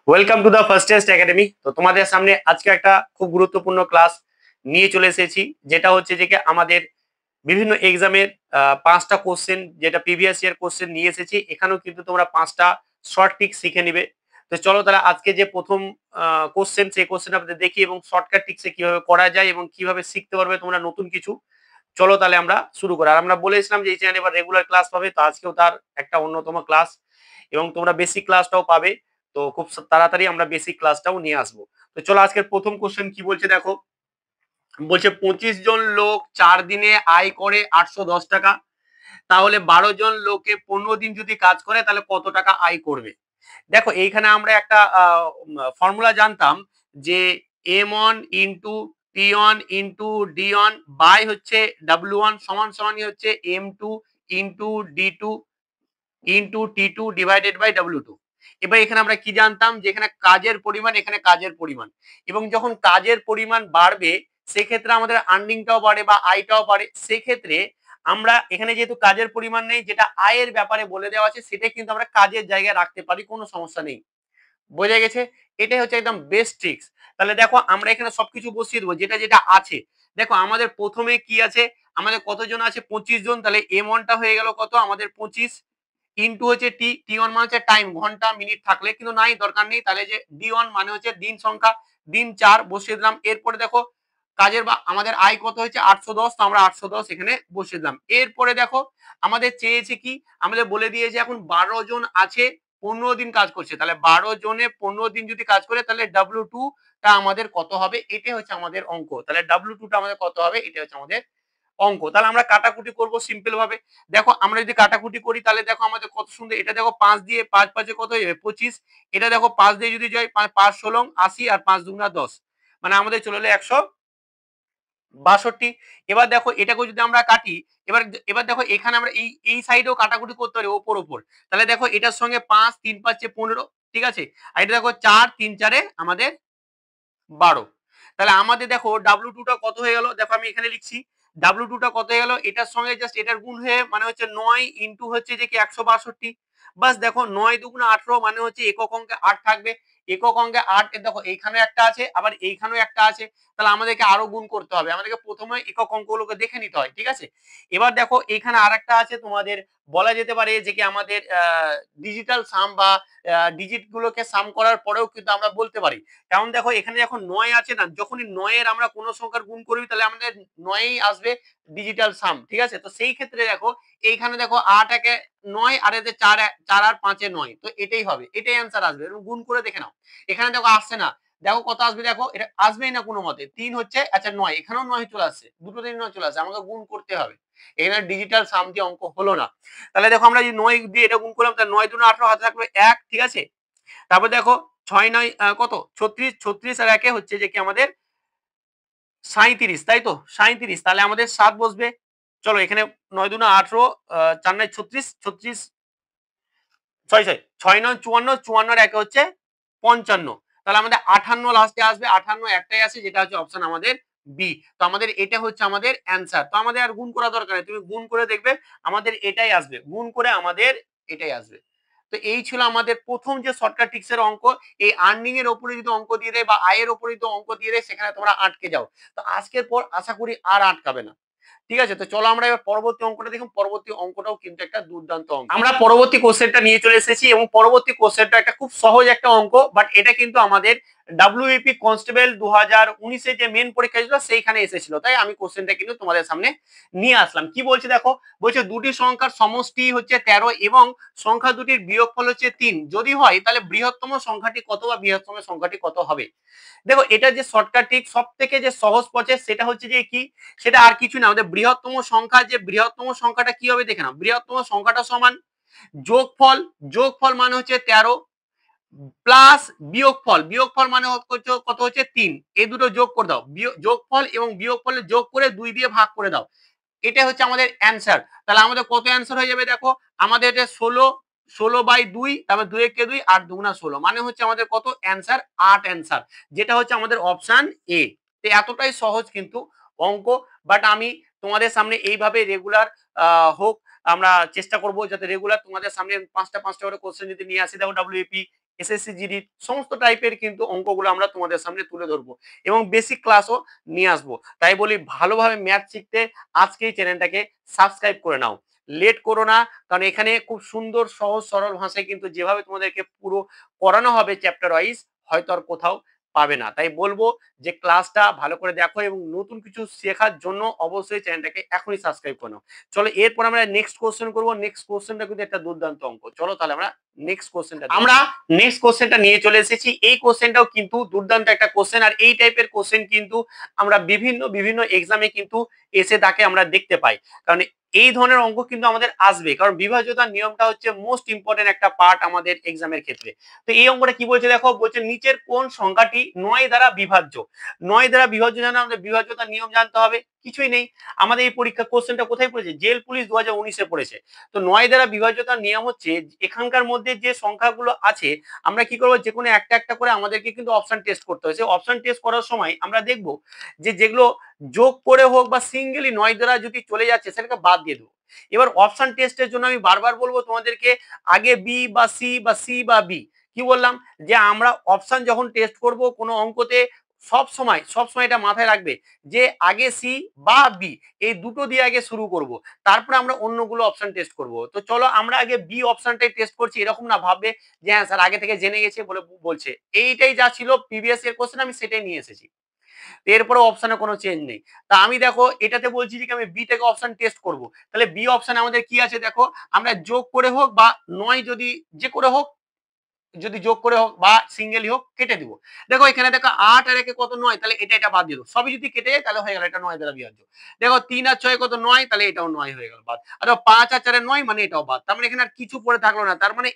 Welcome to the first test academy. তো তোমাদের সামনে আজকে একটা খুব গুরুত্বপূর্ণ ক্লাস নিয়ে চলে এসেছি, যেটা হচ্ছে যে কি আমাদের বিভিন্ন এক্সামের 5টা কোশ্চেন, যেটা প্রিভিয়াস ইয়ার কোশ্চেন নিয়ে এসেছি। এখানেও কিন্তু তোমরা 5টা শর্ট ট্রিক শিখে নিবে। তো চলো তাহলে আজকে যে প্রথম কোশ্চেন, সেই কোশ্চেন আপনাদের দেখি এবং শর্টকাট ট্রিক্সে কিভাবে করা যায় এবং কিভাবে শিখতে পারবে তোমরা নতুন কিছু। চলো তাহলে আমরা শুরু করি। আর আমরা বলেছিলাম যে এই চ্যানেলে এবার রেগুলার ক্লাস পাবে, তো আজকেও তার একটা অন্যতম ক্লাস এবং তোমরা বেসিক ক্লাসটাও পাবে। তো খুব তাড়াতাড়ি আমরা বেসিক ক্লাসটাও নিয়ে আসবো। তো চলো আজকের প্রথম কোশ্চেন কি বলছে দেখো। বলছে 25 জন লোক 4 দিনে আয় করে 810 টাকা, তাহলে 12 জন লোকে 15 দিন যদি কাজ করে তাহলে কত টাকা আয় করবে। দেখো এইখানে আমরা একটা ফর্মুলা জানতাম যে m1 into p1 into d1 by হচ্ছে w1 সমান সমানই হচ্ছে m2 ইন্টু d2 ইন্টু টি2 ডিভাইডেড বাই w2। এবার এখানে আমরা কি জানতাম যে এখানে কাজের পরিমাণ, এখানে কাজের পরিমাণ, এবং যখন কাজের পরিমাণ বাড়বে সেক্ষেত্রে আমাদের আর্নিংটাও বাড়ে বা আয়টাও বাড়ে। সেক্ষেত্রে আমরা এখানে যেহেতু কাজের পরিমাণ নেই, যেটা আয়ের ব্যাপারে বলে দেওয়া আছে সেটা কিন্তু আমরা কাজের জায়গায় রাখতে পারি, কোনো সমস্যা নেই। বোঝা গেছে? এটাই হচ্ছে একদম বেস্ট ট্রিক্স। তাহলে দেখো আমরা এখানে সবকিছু বসিয়ে দেবো যেটা যেটা আছে। দেখো আমাদের প্রথমে কি আছে, আমাদের কতজন আছে 25 জন, তাহলে m1 টা হয়ে গেল কত আমাদের 25 ইন্টু হচ্ছে টি1 মানে হচ্ছে টাইম, ঘন্টা মিনিট থাকলে কিন্তু নাই, দরকার নেই। তাহলে যে d1 মানে হচ্ছে দিন সংখ্যা, দিন 4 বসিয়ে দিলাম। এরপরে দেখো কাজের বা আমাদের আয় কত হয়েছে 810, তো আমরা 810 এখানে বসিয়ে দিলাম। এরপরে দেখো আমাদের চেয়েছে কি, আমাদের বলে দিয়েছে এখন 12 জন আছে 15 দিন কাজ করছে, তাহলে 12 জনে 15 দিন যদি কাজ করে তাহলে W2 টা আমাদের কত হবে, এটাই হচ্ছে আমাদের অঙ্ক। তাহলে W2 টা আমাদের কত হবে, এটা হচ্ছে আমাদের অঙ্ক। তাহলে আমরা কাটাকুটি করব সিম্পল ভাবে। দেখো আমরা যদি কাটাকুটি করি তাহলে দেখো আমাদের কত সুন্দর, এটা দেখো 5 দিয়ে 5 5 কত হয়ে যাবে 25, এটা দেখো 5 দিয়ে যদি যাই 5 16 80 আর 5 দুগুণা 10, মানে আমাদের চলে এলো 162। এবার দেখো এটাকে যদি আমরা কাটি, এবার এবার দেখো এখানে আমরা এই সাইডেও কাটাকুটি করতে পারি ওপর ওপর। তাহলে দেখো এটার সঙ্গে 5 3 5 15, ঠিক আছে। আর এটা দেখো 4 3 4 আমাদের 12। তাহলে আমাদের দেখো W2 টা কত হয়ে গেল, দেখো আমি এখানে লিখছি W2 টা কত হয়ে গেল, এটার সঙ্গে জাস্ট এটার গুণ হয়ে মানে হচ্ছে 9 ইন্টু হচ্ছে যে কি 162। বাস দেখো 9 দুগুণে 18 মানে হচ্ছে একক অঙ্কে 8 থাকবে। একক অঙ্কে 8, দেখো এইখানেও একটা আছে আবার এইখানেও একটা আছে, তাহলে আমাদেরকে আরো গুণ করতে হবে। আমাদেরকে প্রথমে একক অঙ্কগুলোকে দেখে নিতে হয়, ঠিক আছে। এবার দেখো এখানে আরেকটা আছে তোমাদের, বলা যেতে পারে যে কি আমাদের ডিজিটাল সাম বা ডিজিট গুলোকে সাম করার পরেও কিন্তু আমরা বলতে পারি। কারণ দেখো এখানে যখন 9 আছে না, যখনই 9 এর আমরা কোনো সংখ্যার গুণ করবি তাহলে আমাদের 9ই আসবে ডিজিটাল সাম, ঠিক আছে। তো সেই ক্ষেত্রে দেখো এইখানে দেখো 8 একে 9 আর এতে 4 4 আর 5 এ 9, তো এটাই হবে, এটাই অ্যান্সার আসবে। এরকম গুণ করে দেখে নাও। এখানে দেখো আসছে না, দেখো কত আসবে, দেখো এটা আসবেই না কোনো মতে। 3 হচ্ছে আচ্ছা 9, এখানেও 9 চলে আসছে, দুটো দিন 9 চলে আসছে, আমাকে গুণ করতে হবে। এখানে ডিজিটাল সাম দিয়ে অঙ্ক হলো না। তাহলে দেখো আমরা যদি 9 দিয়ে এটা গুণ করলাম তাহলে 9 দুগুণে 18 হাতে থাকবে 1, ঠিক আছে। তারপর দেখো 6 9 কত 36, 36 আর 1 হচ্ছে যে কি আমাদের 37, তাই তো 37। তাহলে আমাদের 7 বসবে। চলো এখানে 9 দুগুণে 18, 4 9 36, 36 ছয় 6 9 54, 54 আর 1 হচ্ছে 55। তাহলে আমাদের 58 লাস্টে আসবে, 58 একটাই আছে যেটা হচ্ছে অপশন আমাদের বি। তো আমাদের এটা হচ্ছে আমাদের অ্যান্সার। তো আমাদের আর গুণ করা দরকার নেই, তুমি গুণ করে দেখবে আমাদের এটাই আসবে, গুণ করে আমাদের এটাই আসবে। তো এই ছিল আমাদের প্রথম যে শর্টকাট ট্রিক্স এর অঙ্ক। এই আর্নিং এর উপরে যদি অঙ্ক দিয়ে দেয় বা আয়ের উপরে যদি অঙ্ক দিয়ে দেয় সেখানে তোমরা আটকে যাও। তো আজকের পর আশা করি আর আটকাবে না, ঠিক আছে। তো চলো আমরা এবার পরবর্তী অঙ্কটা দেখুন। পরবর্তী অঙ্কটাও কিন্তু একটা দুর্দান্ত অঙ্ক। আমরা পরবর্তী কোশ্চেনটা নিয়ে চলে এসেছি এবং পরবর্তী কোশ্চেনটা একটা খুব সহজ একটা অঙ্ক, বাট এটা কিন্তু আমাদের ডাব্লিউবিপি কনস্টেবল 2019 যে মেন পরীক্ষা ছিল সেইখানে এসেছিল, তাই আমি কোশ্চেনটা কিন্তু তোমাদের সামনে নিয়ে আসলাম। কি বলছে দেখো, বলছে দুটি সংখ্যার সমষ্টি হচ্ছে 13 এবং সংখ্যা দুটির বিয়োগফল হচ্ছে 3 যদি হয় তাহলে বৃহত্তম সংখ্যাটি কত বা বৃহত্তম সংখ্যাটি কত হবে। দেখো এটা যে শর্টকাট ট্রিক, সব থেকে যে সহজ প্রসেস সেটা হচ্ছে যে কি, সেটা আর কিছু না, আমাদের বৃহত্তম সংখ্যা, যে বৃহত্তম সংখ্যাটা কি হবে দেখে নাও। বৃহত্তম সংখ্যাটা সমান যোগফল, যোগফল মানে হচ্ছে 13 প্লাস বিয়োগফল, বিয়োগফল মানে কত হচ্ছে 3, এই দুটো যোগ করে দাও। যোগফল এবং বিয়োগফলে যোগ করে 2 দিয়ে ভাগ করে দাও, এটা হচ্ছে আমাদের অ্যান্সার। তাহলে আমাদের কত অ্যান্সার হয়ে যাবে দেখো, আমাদের এটা 16, 16/2, তারপর 2 একে 2, 8 দুগুণা 16, মানে হচ্ছে আমাদের কত অ্যান্সার 8 অ্যান্সার, যেটা হচ্ছে আমাদের অপশন এ। তো এতটাই সহজ কিন্তু অঙ্ক, বাট আমি তোমাদের সামনে এইভাবে রেগুলার হোক, আমরা চেষ্টা করব যাতে রেগুলার তোমাদের সামনে 5টা 5টা করে কোশ্চেন যদি নিয়ে আসি। দেখো ডব্লিউপি এসএসসি জিডি সমস্ত টাইপের কিন্তু অঙ্কগুলো আমরা তোমাদের সামনে তুলে ধরবো এবং বেসিক ক্লাসও নিয়ে আসবো। তাই বলি ভালোভাবে ম্যাথ শিখতে আজকেই চ্যানেলটাকে সাবস্ক্রাইব করে নাও, লেট করো না। কারণ এখানে খুব সুন্দর সহজ সরল ভাষায় কিন্তু যেভাবে তোমাদেরকে পুরো করানো হবে চ্যাপ্টার ওয়াইজ হয়তো আর কোথাও পাবে না। তাই বলবো যে ক্লাসটা ভালো করে দেখো এবং নতুন কিছু শেখার জন্য অবশ্যই চ্যানেলটাকে এখনই সাবস্ক্রাইব করে নাও। চলো এরপর আমরা নেক্সট কোশ্চেন করবো। নেক্সট কোশ্চেনটা কিন্তু একটা দুর্দান্ত অঙ্ক। চলো তাহলে আমরা নেক্সট কোশ্চেনটা নিয়ে চলে এসেছি। এই কোশ্চেনটাও কিন্তু দুর্দান্ত একটা কোশ্চেন, আর এই টাইপের কোশ্চেন কিন্তু আমরা বিভিন্ন বিভিন্ন এক্সামে কিন্তু এসে তাকে আমরা দেখতে পাই। কারণ এই ধরনের অঙ্ক কিন্তু আমাদের আসবে, কারণ বিভাজ্যতার নিয়মটা হচ্ছে মোস্ট ইম্পর্টেন্ট একটা পার্ট আমাদের এক্সামের ক্ষেত্রে। তো এই অঙ্কটা কি বলছে দেখো, বলছে নিচের কোন সংখ্যাটি 9 দ্বারা বিভাজ্য। 9 দ্বারা বিভাজ্য জানা আমাদের বিভাজ্যতার নিয়ম জানতে হবে, কিছুই নেই। আমাদের এই পরীক্ষা কোশ্চেনটা কোথায় পড়েছে, জেল পুলিশ 2019-এ পড়েছে। তো 9 দ্বারা বিভাজ্যতার নিয়ম হচ্ছে এখানকার মধ্যে যে সংখ্যাগুলো আছে আমরা কি করবো, যে কোনো একটা একটা করে আমাদেরকে কিন্তু অপশন টেস্ট করতে হয়। সেই অপশন টেস্ট করার সময় আমরা দেখবো যে যেগুলো যোগ করে হোক বা সিঙ্গেলি 9 দ্বারা যদি চলে যাচ্ছে সেটাকে বাদ দিয়ে দেবো। এবার অপশন টেস্টের জন্য আমি বারবার বলবো তোমাদেরকে আগে বি বা সি বা সি বা বি। কি বললাম, যে আমরা অপশন যখন টেস্ট করব কোনো অঙ্কতে সব সময় এটা মাথায় রাখবে যে আগে সি বা বি এই দুটো দিয়ে আগে শুরু করব, তারপরে আমরা অন্যগুলো অপশন টেস্ট করব। তো চলো আমরা আগে বি অপশনটাই টেস্ট করছি, এরকম না ভাববে যে হ্যাঁ স্যার আগে থেকে জেনে গেছে বলে বলছে। এইটাই যা ছিল প্রিভিয়াস এর কোশ্চেন আমি সেটাই নিয়ে এসেছি, এরপরে অপশনে কোনো চেঞ্জ নেই। তা আমি দেখো এটাতে বলছি যে আমি বি থেকে অপশন টেস্ট করব, তাহলে বি অপশনে আমাদের কি আছে দেখো, আমরা যোগ করে হোক বা 9 যদি যে করে হোক, যদি যোগ করে হোক বা সিঙ্গেলই হোক কেটে দিব। দেখো এখানে দেখো 8 আর 1 কত 9, তাহলে এটা বাদ দিয়ে দাও। সবই যদি কেটে যায় তাহলে হয়ে গেল এটা 9 দ্বারা বিভাজ্য। দেখো 3 আর 6 কত 9, তাহলে এটাও 9 হয়ে গেল বাদ। আর 5 আর 4 9 মানে এটাও বাদ। তার মানে এখানে আর কিছু পড়ে থাকলো না। তার মানে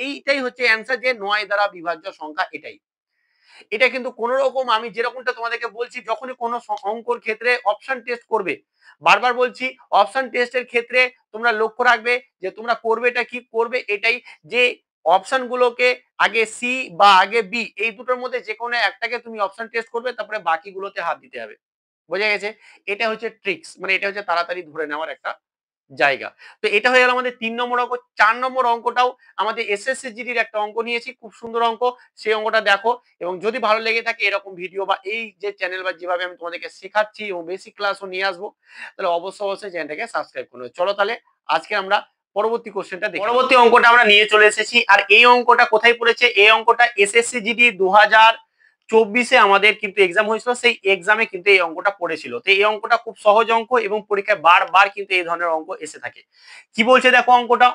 এইটাই হচ্ছে অ্যান্সার, যে 9 দ্বারা বিভাজ্য সংখ্যা এটাই। এটা কিন্তু কোন রকম আমি যেরকমটা তোমাদেরকে বলছি, যখনই কোনো অঙ্কর ক্ষেত্রে অপশন টেস্ট করবে, বারবার বলছি অপশন টেস্টের ক্ষেত্রে তোমরা লক্ষ্য রাখবে যে তোমরা করবেটা কি করবে এটাই, যে অপশন গুলোকে আগে সি বা আগে বি এই দুটোর মধ্যে যে কোনো একটাকে তুমি অপশন টেস্ট করবে, তারপরে বাকিগুলোতে হাত দিতে হবে। বোঝা গেছে? এটা হচ্ছে ট্রিক্স, মানে এটা হচ্ছে তাড়াতাড়ি ধরে নেওয়ার একটা জায়গা। তো এটা হয়ে গেল আমাদের 3 নম্বর অঙ্ক। 4 নম্বর অঙ্কটাও আমাদের এসএসসি জিডির একটা অঙ্ক নিয়েছি, খুব সুন্দর অঙ্ক। সেই অঙ্কটা দেখো এবং যদি ভালো লেগে থাকে এরকম ভিডিও বা এই যে চ্যানেল বা যেভাবে আমি তোমাদেরকে শেখাচ্ছি এবং বেসিক ক্লাসও নিয়ে আসবো, তাহলে অবশ্যই চ্যানেলটাকে সাবস্ক্রাইব করো। চলো তাহলে আজকে আমরা পরবর্তী কোশ্চেনটা দেখি। পরবর্তী অঙ্কটা আমরা নিয়ে চলে এসেছি, আর এই অঙ্কটা কোথায় পড়েছে, এই অঙ্কটা এসএসসি জিডি 2024-এ আমাদের কিন্তু এক্সাম হয়েছিল, সেই এক্সামে কিন্তু এই অঙ্কটা পড়েছিল। তো এই অঙ্কটা খুব সহজ অঙ্ক এবং পরীক্ষায় বারবার কিন্তু এই ধরনের অঙ্ক এসে থাকে। কি বলছে দেখো,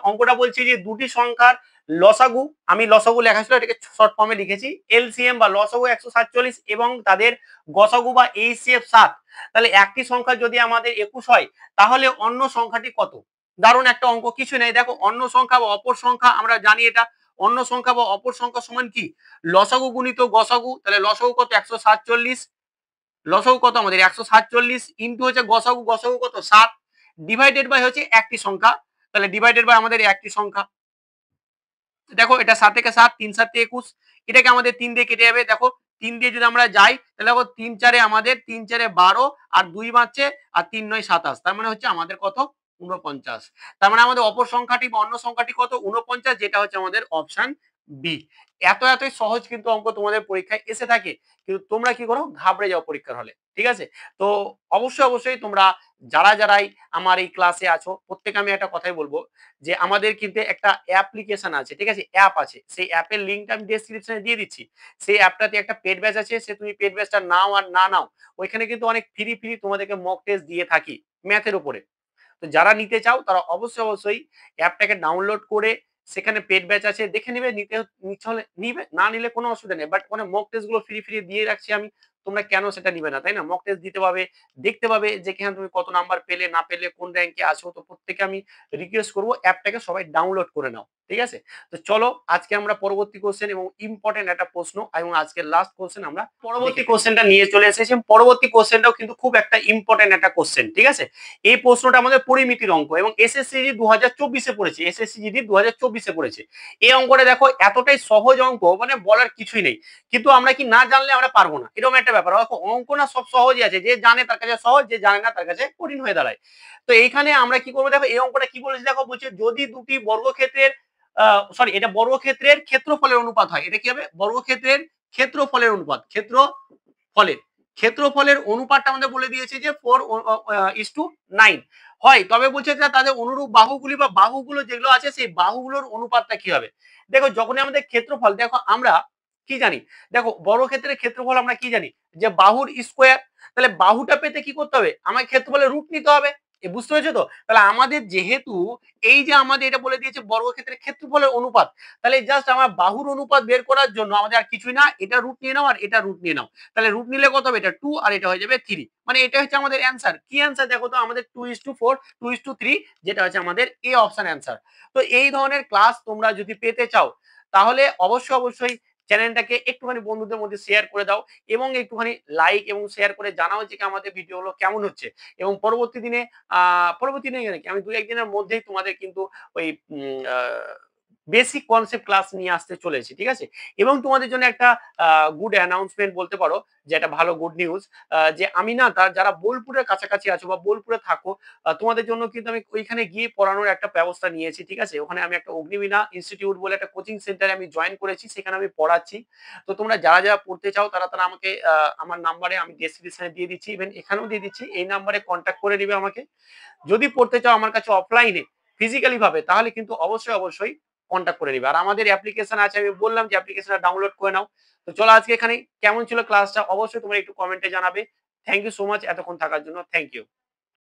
অঙ্কটা বলছে যে দুটি সংখ্যার লসাগু, আমি লসাগু লেখা ছিল এটাকে শর্ট ফর্মে লিখেছি, এলসিএম বা লসাগু 147 এবং তাদের গসাগু বা এইচসিএফ 7। তাহলে একটি সংখ্যা যদি আমাদের 21 হয় তাহলে অন্য সংখ্যাটি কত। দারুণ একটা অঙ্ক, কিছু নেই। দেখো অন্য সংখ্যা বা অপর সংখ্যা আমরা জানি, এটা অন্য সংখ্যা বা অপর সংখ্যা সমান কি লসাগু গুণিত গসাগু। তাহলে লসাগু কত 147, লসাগু কত আমাদের 147 ইন্টু হচ্ছে গসাগু, গসাগু কত 7, ডিভাইডেড বাই হচ্ছে একটি সংখ্যা, তাহলে ডিভাইডেড বাই আমাদের একটি সংখ্যা। দেখো এটা 7 থেকে 7, 3 7 21, এটাকে আমাদের 3 দিয়ে কেটে যাবে। দেখো 3 দিয়ে যদি আমরা যাই তাহলে দেখো 3 4 আমাদের 3 4 12 আর 2 বাঁচছে আর 3 9 27, তার মানে হচ্ছে আমাদের কত 49। তার মানে আমাদের অপর সংখ্যাটি বা অন্য সংখ্যাটি কত 49, যেটা হচ্ছে আমাদের অপশন বি। এতই সহজ কিন্তু অঙ্ক তোমাদের পরীক্ষায় এসে থাকে, কিন্তু তোমরা কি করো ঘাবড়ে যাও পরীক্ষার হলে। ঠিক আছে, তো অবশ্যই তোমরা যারাই আমার এই ক্লাসে আছো প্রত্যেকে আমি একটা কথাই বলবো, যে আমাদের কিন্তু একটা অ্যাপ্লিকেশন আছে, ঠিক আছে, অ্যাপ আছে। সেই অ্যাপের লিঙ্কটা আমি ডেসক্রিপশনে দিয়ে দিচ্ছি। সেই অ্যাপটাতে একটা পেড ব্যাচ আছে, সে তুমি পেড ব্যাচটা নাও আর না নাও, ওইখানে কিন্তু অনেক ফ্রি তোমাদেরকে মক টেস্ট দিয়ে থাকি ম্যাথের উপরে। তো যারা নিতে চাও তারা অবশ্যই অ্যাপটাকে ডাউনলোড করে সেখানে পেড ব্যাচ আছে দেখে নিবে, নিতে হলে নিবে, না নিলে কোনো অসুবিধা নেই। বাট ওখানে মক টেস্ট গুলো ফ্রি দিয়ে রাখছি আমি, তোমরা কেন সেটা নিবে না, তাই না? মক টেস্ট দিতে পাবে, দেখতে পাবে যে হ্যাঁ তুমি কত নাম্বার পেলে না পেলে কোন র্যাঙ্কে আছো। তো প্রত্যেকে আমি রিকোয়েস্ট করবো অ্যাপটাকে সবাই ডাউনলোড করে নাও, ঠিক আছে? তো চলো আজকে আমরা পরবর্তী কোশ্চেন এবং ইম্পর্টেন্ট একটা প্রশ্ন এবং আজকের লাস্ট কোশ্চেন আমরা পরবর্তী কোশ্চেনটা নিয়ে চলে এসেছি। পরবর্তী কোশ্চেনটাও কিন্তু খুব একটা ইম্পর্টেন্ট একটা কোশ্চেন, ঠিক আছে? এই প্রশ্নটা আমাদের পরিমিতির অঙ্ক এবং এসএসসি 2024-এ পড়েছে, এসএসসি 2024-এ পড়েছে। এই অঙ্কটা দেখো এতটাই সহজ অঙ্ক, মানে বলার কিছুই নেই, কিন্তু আমরা কি না জানলে আমরা পারবো না, এরকম একটা ব্যাপার। অঙ্ক না সব সহজই আছে, যে জানে তার কাছে সহজ, যে জানে না তার কাছে কঠিন হয়ে দাঁড়ায়। তো এইখানে আমরা কি করবো দেখো, এই অঙ্কটা কি বলেছে দেখো, বলছে যদি দুটি বর্গক্ষেত্রের সরি, এটা বর্গক্ষেত্রের ক্ষেত্রফলের অনুপাত হয়। এটা কি হবে? বর্গক্ষেত্রের ক্ষেত্রফলের অনুপাত। ক্ষেত্রফলের অনুপাতটা আমাদের বলে দিয়েছে যে 4:9 হয়। তবে বলছে যে তাদের অনুরূপ বাহুগুলি বা বাহুগুলো যেগুলো আছে সেই বাহুগুলোর অনুপাতটা কি হবে? দেখো যখনই আমাদের ক্ষেত্রফল, দেখো আমরা কি জানি? দেখো বর্গক্ষেত্রের ক্ষেত্রফল আমরা কি জানি? যে বাহুর স্কয়ার। তাহলে বাহুটা পেতে কি করতে হবে? আমাকে ক্ষেত্রফলের রুট নিতে হবে। বুঝতে পেরেছো তো? তাহলে আমাদের যেহেতু এই যে আমাদের এটা বলে দিয়েছে বর্গক্ষেত্রের ক্ষেত্রফলের অনুপাত, তাহলে জাস্ট আমার বাহুর অনুপাত বের করার জন্য আমাদের আর কিছুই না, এটা রুট নিয়ে নাও আর এটা রুট নিয়ে নাও। তাহলে রুট নিলে কত হবে? এটা 2 আর এটা হয়ে যাবে 3। মানে এটা হচ্ছে আমাদের অ্যান্সার। কি অ্যান্সার দেখো তো? আমাদের 2:4, 2:3, যেটা হচ্ছে আমাদের এ অপশন অ্যান্সার। তো এই ধরনের ক্লাস তোমরা যদি পেতে চাও তাহলে অবশ্যই চ্যানেলটাকে একটুখানি বন্ধুদের মধ্যে শেয়ার করে দাও এবং একটুখানি লাইক এবং শেয়ার করে জানাও যে আমাদের ভিডিওগুলো কেমন হচ্ছে। এবং পরবর্তী দিনে কি আমি 2-1 দিনের মধ্যেই তোমাদের কিন্তু ওই বেসিক কনসেপ্ট ক্লাস নিয়ে আসতে চলেছি, ঠিক আছে? এবং তোমাদের জন্য একটা গুড অ্যানাউন্সমেন্ট বলতে পারো, যে একটা ভালো গুড নিউজ, যে আমি না যারা বোলপুরের কাছাকাছি আছো বা বোলপুরে থাকো, তোমাদের জন্য কিন্তু আমি ওইখানে গিয়ে পড়ানোর একটা ব্যবস্থা নিয়েছি, ঠিক আছে? ওখানে আমি একটা অগ্নিবীণা ইনস্টিটিউট বলে একটা কোচিং সেন্টারে আমি জয়েন করেছি, সেখানে আমি পড়াচ্ছি। তো তোমরা যারা পড়তে চাও তারা আমাকে আমার নাম্বারে আমি ডেসক্রিপশনে দিয়ে দিচ্ছি, ইভেন এখানেও দিয়ে দিচ্ছি, এই নাম্বারে কন্ট্যাক্ট করে নিবে আমাকে। যদি পড়তে চাও আমার কাছে অফলাইনে ফিজিক্যালি ভাবে, তাহলে কিন্তু অবশ্যই কন্ট্যাক্ট করে নিবে। আর আমাদের অ্যাপ্লিকেশন আছে, আমি বললাম যে অ্যাপ্লিকেশনটা ডাউনলোড করে নাও। তো চলো আজকে এখানেই। কেমন ছিল ক্লাসটা অবশ্যই তোমরা একটু কমেন্টে জানাবে। থ্যাংক ইউ সো মাচ এতক্ষণ থাকার জন্য। Thank you.